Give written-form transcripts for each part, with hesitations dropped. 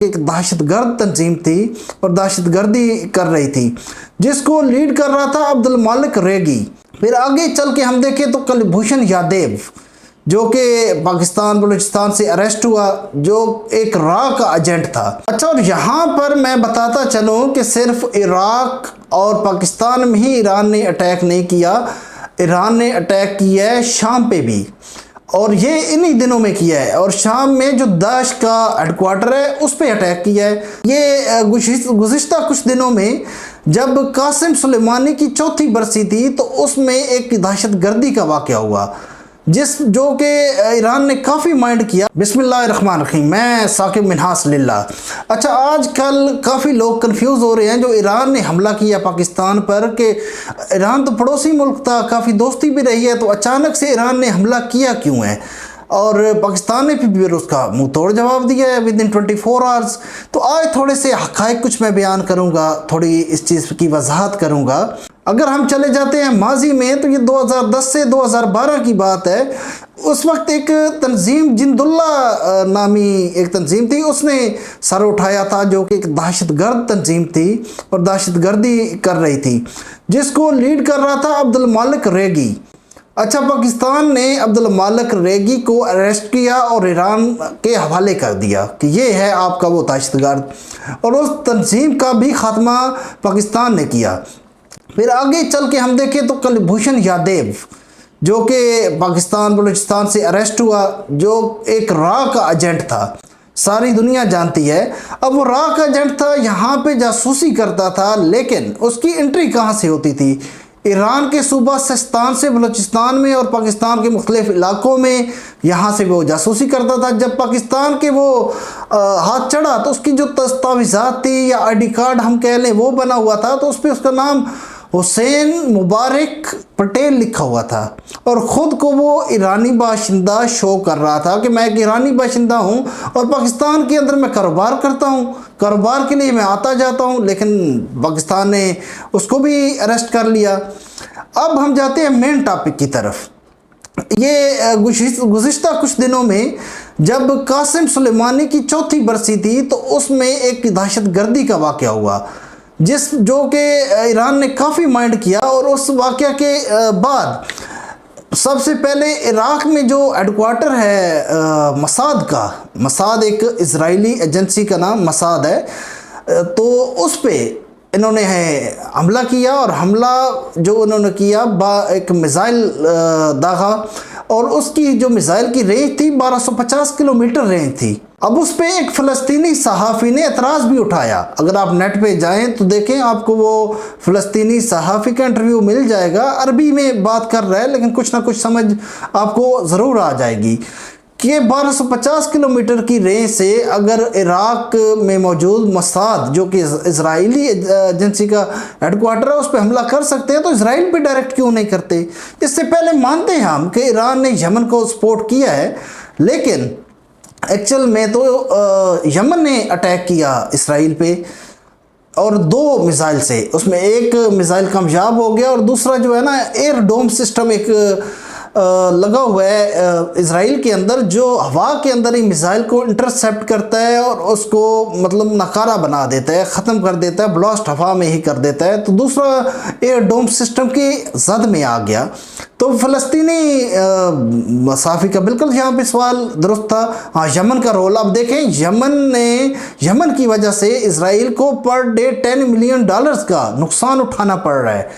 एक दहशतगर्द तंजीम थी और दहशतगर्दी कर रही थी, जिसको लीड कर रहा था अब्दुल मालिक रेगी। फिर आगे चल के हम देखें तो कुलभूषण यादव, जो कि पाकिस्तान बलूचिस्तान से अरेस्ट हुआ, जो एक रा का एजेंट था। अच्छा, और यहाँ पर मैं बताता चलूँ कि सिर्फ इराक और पाकिस्तान में ही ईरान ने अटैक नहीं किया, ईरान ने अटैक किया है शाम पे भी, और ये इन्हीं दिनों में किया है। और शाम में जो दाश का हेडक्वार्टर है उस पर अटैक किया है। ये गुज़िश्ता कुछ दिनों में जब कासिम सुलेमानी की चौथी बरसी थी तो उसमें एक दहशतगर्दी का वाक़या हुआ, जो कि ईरान ने काफ़ी माइंड किया। बिस्मिल्लाहिर्रहमानिर्रहीम, मैं साकिब मिनहास लिल्लाह। अच्छा, आजकल काफ़ी लोग कंफ्यूज हो रहे हैं जो ईरान ने हमला किया पाकिस्तान पर, कि ईरान तो पड़ोसी मुल्क था, काफ़ी दोस्ती भी रही है, तो अचानक से ईरान ने हमला किया क्यों है, और पाकिस्तान ने फिर उसका मुंह तोड़ जवाब दिया है विद इन 24 आवर्स। तो आज थोड़े से हक़ाइक़ कुछ मैं बयान करूँगा, थोड़ी इस चीज़ की वजाहत करूँगा। अगर हम चले जाते हैं माजी में तो ये 2010 से 2012 की बात है। उस वक्त एक तंजीम जिंदुल्ला नामी एक तंजीम थी, उसने सर उठाया था, जो कि एक दहशतगर्द तंजीम थी और दहशतगर्दी कर रही थी, जिसको लीड कर रहा था अब्दुल मालिक रेगी। अच्छा, पाकिस्तान ने अब्दुल मालिक रेगी को अरेस्ट किया और ईरान के हवाले कर दिया कि ये है आपका वो दहशतगर्द, और उस तंजीम का भी खात्मा पाकिस्तान ने किया। फिर आगे चल के हम देखें तो कुलभूषण यादव, जो कि पाकिस्तान बलूचिस्तान से अरेस्ट हुआ, जो एक रा का एजेंट था, सारी दुनिया जानती है। अब वो रा का एजेंट था, यहाँ पे जासूसी करता था, लेकिन उसकी एंट्री कहाँ से होती थी? ईरान के सूबा सिस्तान से बलूचिस्तान में और पाकिस्तान के मुख्तलिफ इलाकों में, यहाँ से वो जासूसी करता था। जब पाकिस्तान के वो हाथ चढ़ा तो उसकी जो दस्तावेज़ात थी या आईडी कार्ड हम कह लें वो बना हुआ था, तो उस पर उसका नाम हुसैन मुबारक पटेल लिखा हुआ था, और ख़ुद को वो ईरानी बाशिंदा शो कर रहा था कि मैं एक ईरानी बाशिंदा हूँ और पाकिस्तान के अंदर मैं कारोबार करता हूँ, कारोबार के लिए मैं आता जाता हूँ। लेकिन पाकिस्तान ने उसको भी अरेस्ट कर लिया। अब हम जाते हैं मेन टॉपिक की तरफ। ये गुज़िश्ता कुछ दिनों में जब कासिम सुलेमानी की चौथी बरसी थी तो उसमें एक दहशतगर्दी का वाक़या हुआ, जो कि ईरान ने काफ़ी माइंड किया। और उस वाक़या के बाद सबसे पहले इराक़ में जो हेडक्वार्टर है मसाद का, मसाद एक इजरायली एजेंसी का नाम मसाद है, तो उस पे इन्होंने हमला किया। और हमला जो उन्होंने किया एक मिसाइल दागा, और उसकी जो मिसाइल की रेंज थी 1250 किलोमीटर रेंज थी। अब उस पर एक फ़लस्तीनी सहाफ़ी ने एतराज़ भी उठाया। अगर आप नेट पे जाएं तो देखें, आपको वो फ़लस्तीनी सहाफ़ी का इंटरव्यू मिल जाएगा। अरबी में बात कर रहा है, लेकिन कुछ ना कुछ समझ आपको ज़रूर आ जाएगी कि 1250 किलोमीटर की रेंज से अगर इराक़ में मौजूद मसाद, जो कि इजरायली एजेंसी का हेडक्वार्टर है, उस पर हमला कर सकते हैं, तो इसराइल पे डायरेक्ट क्यों नहीं करते? इससे पहले मानते हैं हम कि ईरान ने यमन को सपोर्ट किया है, लेकिन एक्चुअल में तो यमन ने अटैक किया इसराइल पे, और 2 मिसाइल से। उसमें एक मिसाइल कामयाब हो गया, और दूसरा जो है ना, एयर डोम सिस्टम एक लगा हुआ है इसराइल के अंदर, जो हवा के अंदर ही मिसाइल को इंटरसेप्ट करता है और उसको मतलब नकारा बना देता है, ख़त्म कर देता है, ब्लास्ट हवा में ही कर देता है। तो दूसरा एयर डोम सिस्टम की जद में आ गया। तो फ़लस्तीनी सहाफ़ी का बिल्कुल यहाँ पे सवाल दुरुस्त था। हाँ, यमन का रोल अब देखें। यमन की वजह से इसराइल को पर डे $10 मिलियन का नुकसान उठाना पड़ रहा है,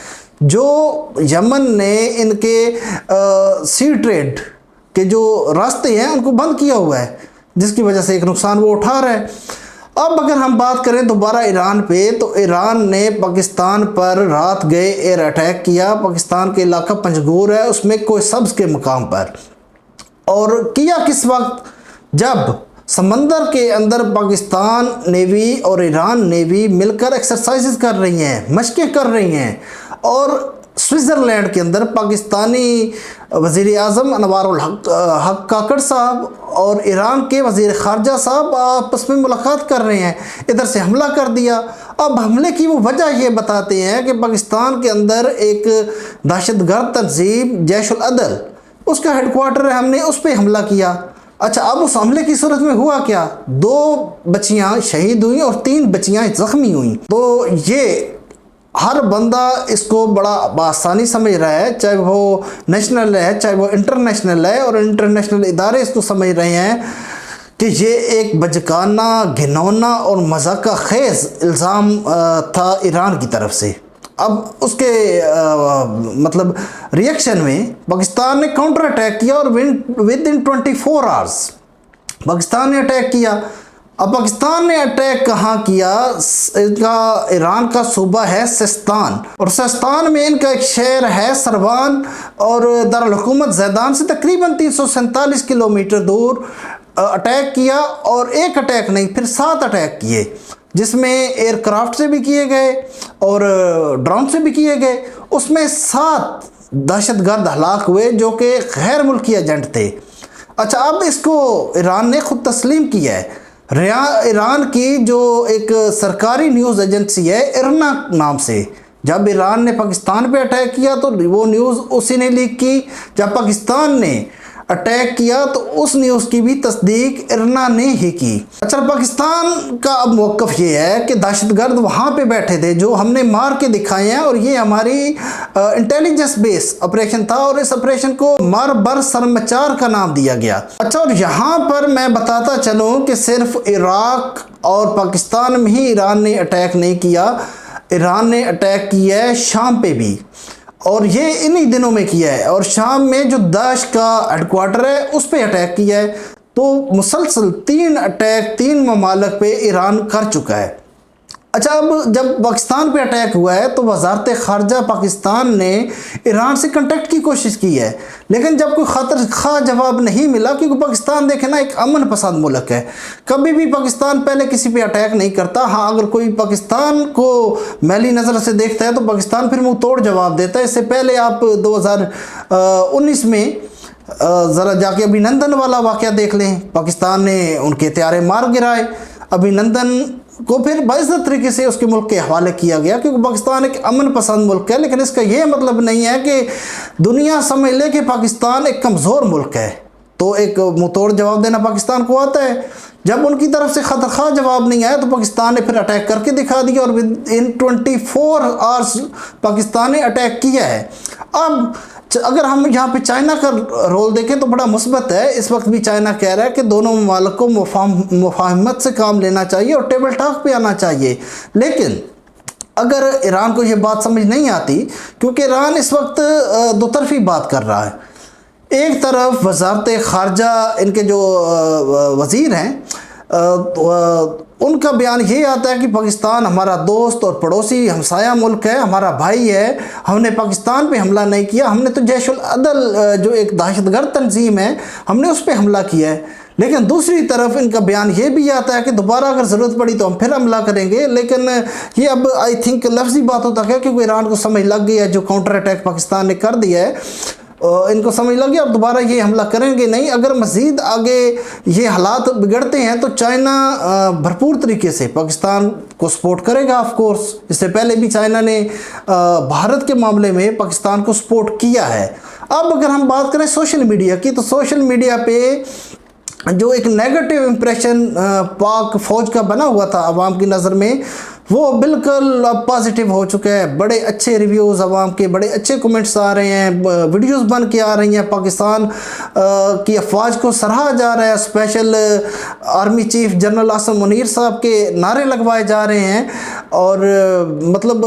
जो यमन ने इनके सी ट्रेड के जो रास्ते हैं उनको बंद किया हुआ है, जिसकी वजह से एक नुकसान वो उठा रहा है। अब अगर हम बात करें दोबारा ईरान पे, तो ईरान ने पाकिस्तान पर रात गए एयर अटैक किया। पाकिस्तान के इलाका पंजगूर है, उसमें कोई सब्ज़ के मकाम पर, और किया किस वक्त? जब समंदर के अंदर पाकिस्तान नेवी और ईरान नेवी मिलकर एक्सरसाइजेस कर रही हैं, मशक़ें कर रही हैं, और स्विट्ज़रलैंड के अंदर पाकिस्तानी वज़ीर आज़म अनवारुल हक काकड़ साहब और ईरान के वज़ीर ख़ारजा साहब आपस में मुलाकात कर रहे हैं, इधर से हमला कर दिया। अब हमले की वो वजह ये बताते हैं कि पाकिस्तान के अंदर एक दहशतगर्द तंजीम जैश-उल-अदल, उसका हेडक्वार्टर है, हमने उस पर हमला किया। अच्छा, अब उस हमले की सूरत में हुआ क्या, 2 बच्चियां शहीद हुई और 3 बच्चियां जख्मी हुई। तो ये हर बंदा इसको बड़ा आसानी समझ रहा है, चाहे वो नेशनल है चाहे वो इंटरनेशनल है, और इंटरनेशनल इदारे इसको समझ रहे हैं कि ये एक बचकाना, घिनौना और मजाका खेज इल्ज़ाम था ईरान की तरफ से। अब उसके मतलब रिएक्शन में पाकिस्तान ने काउंटर अटैक किया और विद इन 24 आवर्स पाकिस्तान ने अटैक किया। अब पाकिस्तान ने अटैक कहाँ किया, इनका ईरान का सूबा है सिस्तान, और सिस्तान में इनका एक शहर है सरवान, और दारुल हुकूमत ज़ैदान से तकरीबन 347 किलोमीटर दूर अटैक किया। और एक अटैक नहीं, फिर 7 अटैक किए, जिसमें एयरक्राफ्ट से भी किए गए और ड्रोन से भी किए गए। उसमें 7 दहशतगर्द हलाक हुए जो कि गैर मुल्की एजेंट थे। अच्छा, अब इसको ईरान ने खुद तस्लीम किया है। ईरान की जो एक सरकारी न्यूज़ एजेंसी है इरना नाम से, जब ईरान ने पाकिस्तान पे अटैक किया तो वो न्यूज़ उसी ने लीक की, जब पाकिस्तान ने अटैक किया तो उस न्यूज़ की भी तस्दीक इरना ने ही की। अच्छा, पाकिस्तान का अब मौक़िफ़ ये है कि दहशतगर्द वहाँ पे बैठे थे जो हमने मार के दिखाए हैं, और ये हमारी इंटेलिजेंस बेस ऑपरेशन था, और इस ऑपरेशन को मार बर सरमचार का नाम दिया गया। अच्छा, और यहाँ पर मैं बताता चलूँ कि सिर्फ इराक और पाकिस्तान में ही ईरान ने अटैक नहीं किया, ईरान ने अटैक किया है शाम पे भी, और ये इन्हीं दिनों में किया है। और शाम में जो दाश का हेडक्वार्टर है उस पर अटैक किया है। तो मुसलसल 3 अटैक 3 ममालिक पे ईरान कर चुका है। अच्छा, अब जब पाकिस्तान पे अटैक हुआ है तो वजारत ख़ारजा पाकिस्तान ने ईरान से कांटेक्ट की कोशिश की है, लेकिन जब कोई खतर खा जवाब नहीं मिला, क्योंकि पाकिस्तान देखे ना एक अमन पसंद मुल्क है, कभी भी पाकिस्तान पहले किसी पे अटैक नहीं करता। हाँ, अगर कोई पाकिस्तान को मैली नज़र से देखता है तो पाकिस्तान फिर मुँह तोड़ जवाब देता है। इससे पहले आप 2019 में ज़रा जाके अभिनंदन वाला वाक़या देख लें, पाकिस्तान ने उनके हथियारे मार गिराए, अभिनंदन को फिर बाइज़्ज़त तरीके से उसके मुल्क के हवाले किया गया, क्योंकि पाकिस्तान एक अमन पसंद मुल्क है। लेकिन इसका यह मतलब नहीं है कि दुनिया समझ ले कि पाकिस्तान एक कमज़ोर मुल्क है, तो एक मुंहतोड़ जवाब देना पाकिस्तान को आता है। जब उनकी तरफ से खतरखा जवाब नहीं आया तो पाकिस्तान ने फिर अटैक करके दिखा दिया, और विद इन 24 आवर्स पाकिस्तान ने अटैक किया है। अब अगर हम यहाँ पे चाइना का रोल देखें तो बड़ा मुस्बत है। इस वक्त भी चाइना कह रहा है कि दोनों ममालिक को मुफाहमत से काम लेना चाहिए और टेबल टॉक पे आना चाहिए। लेकिन अगर ईरान को ये बात समझ नहीं आती, क्योंकि ईरान इस वक्त दो तरफी बात कर रहा है। एक तरफ वजारत ख़ारजा इनके जो वज़ीर हैं उनका बयान ये आता है कि पाकिस्तान हमारा दोस्त और पड़ोसी हमसाया मुल्क है, हमारा भाई है, हमने पाकिस्तान पे हमला नहीं किया, हमने तो जैशुल अदल जो एक दहशतगर्द तंजीम है हमने उस पर हमला किया है। लेकिन दूसरी तरफ इनका बयान ये भी आता है कि दोबारा अगर ज़रूरत पड़ी तो हम फिर हमला करेंगे। लेकिन ये अब आई थिंक लफ्ज़ी बात होता है, क्योंकि ईरान को समझ लग गई है जो काउंटर अटैक पाकिस्तान ने कर दिया है, इनको समझ लगी अब दोबारा ये हमला करेंगे नहीं। अगर मज़ीद आगे ये हालात बिगड़ते हैं तो चाइना भरपूर तरीके से पाकिस्तान को सपोर्ट करेगा। ऑफ कोर्स इससे पहले भी चाइना ने भारत के मामले में पाकिस्तान को सपोर्ट किया है। अब अगर हम बात करें सोशल मीडिया की, तो सोशल मीडिया पे जो एक नेगेटिव इम्प्रेशन पाक फ़ौज का बना हुआ था आवाम की नज़र में, वो बिल्कुल अब पॉजिटिव हो चुका है। बड़े अच्छे रिव्यूज़ आवाम के, बड़े अच्छे कमेंट्स आ रहे हैं, वीडियोस बन के आ रही हैं, पाकिस्तान की अफवाज को सराहा जा रहा है। Special army chief general Asim Munir साहब के नारे लगवाए जा रहे हैं, और मतलब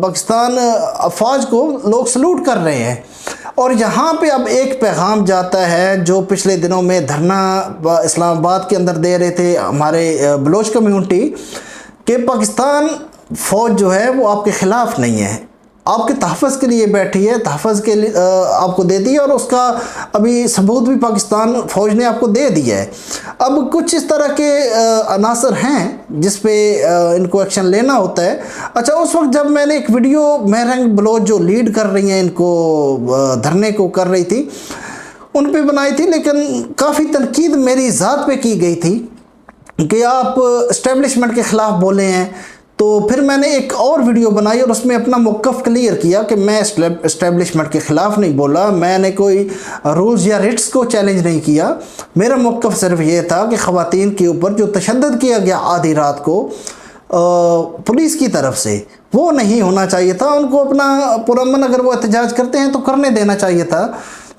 पाकिस्तान अफवाज को लोग सलूट कर रहे हैं। और यहाँ पे अब एक पैगाम जाता है जो पिछले दिनों में धरना इस्लामाबाद के अंदर दे रहे थे हमारे बलोच कम्यूनिटी, कि पाकिस्तान फ़ौज जो है वो आपके ख़िलाफ़ नहीं है, आपके तहफ़्फ़ुज़ के लिए बैठी है, तहफ़्फ़ुज़ के लिए आपको दे दी है, और उसका अभी सबूत भी पाकिस्तान फ़ौज ने आपको दे दिया है। अब कुछ इस तरह के अनासर हैं जिस पे इनको एक्शन लेना होता है। अच्छा, उस वक्त जब मैंने एक वीडियो महरंग बलोच जो लीड कर रही हैं इनको धरने को कर रही थी उन पे बनाई थी, लेकिन काफ़ी तनकीद मेरी ज़ात पे की गई थी कि आप इस्टेब्लिशमेंट के ख़िलाफ़ बोले हैं, तो फिर मैंने एक और वीडियो बनाई और उसमें अपना मौक़िफ़ क्लियर किया कि मैं इस्टेब्लिशमेंट के ख़िलाफ़ नहीं बोला, मैंने कोई रूल्स या रिट्स को चैलेंज नहीं किया। मेरा मौक़िफ़ सिर्फ ये था कि ख़वातीन के ऊपर जो तशद्दुद किया गया आधी रात को पुलिस की तरफ से, वो नहीं होना चाहिए था। उनको अपना पुरअमन अगर वो एहतजाज करते हैं तो करने देना चाहिए था।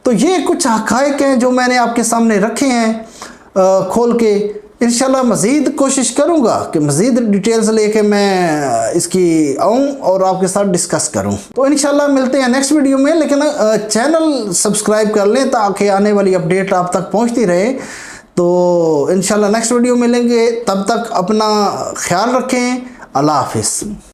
तो ये कुछ हक़ाइक़ हैं जो मैंने आपके सामने रखे हैं खोल के। इंशाल्लाह मज़ीद कोशिश करूँगा कि मज़ीद डिटेल्स लेके मैं इसकी आऊँ और आपके साथ डिस्कस करूँ। तो इंशाल्लाह मिलते हैं नेक्स्ट वीडियो में, लेकिन चैनल सब्सक्राइब कर लें ताकि आने वाली अपडेट आप तक पहुँचती रहे। तो इंशाल्लाह नेक्स्ट वीडियो मिलेंगे, तब तक अपना ख्याल रखें। अल्लाह हाफ़िज़।